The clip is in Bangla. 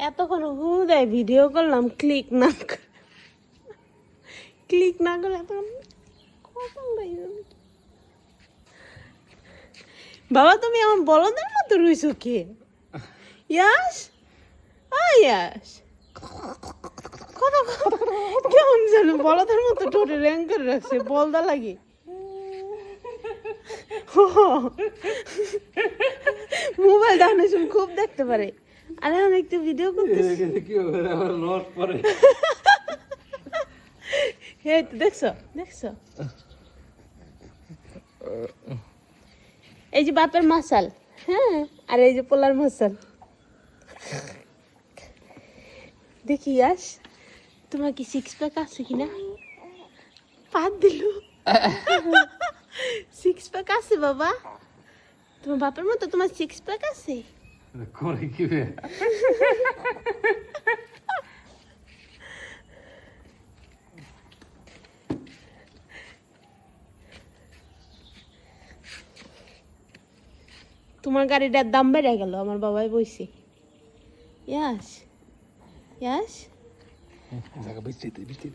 এতক্ষণ হুদায় ভিডিও করলাম, ক্লিক না করে এতক্ষণ কখন লাগবে? বাবা তুমি আমার বলদের মতো রইছো কে? ইয়াস ইয়াস কথা কেমন যেন বলদের মতো ঠোঁটে র্যাং করে রাখছে, বলদা লাগে। মোবাইল দেখানোর সময় খুব দেখতে পারে। আরে আমি একটু ভিডিও করতেছি। এই তো দেখছো দেখছো, এই যে বাপের মাসাল, হ্যাঁ, আর এই যে পোলার মাসাল। দেখি ইয়াস তোমার কি সিক্স প্যাক আছে কিনা? পাত দিল। সিক্স প্যাক আছে বাবা? তোমার বাপের মতো তোমার সিক্স প্যাক আছে? করে কি রে? তোমার গাড়িটার দাম বেড়ে গেল, আমার বাবাই বইছে। ইয়াস ইয়াস জায়গা বেচতে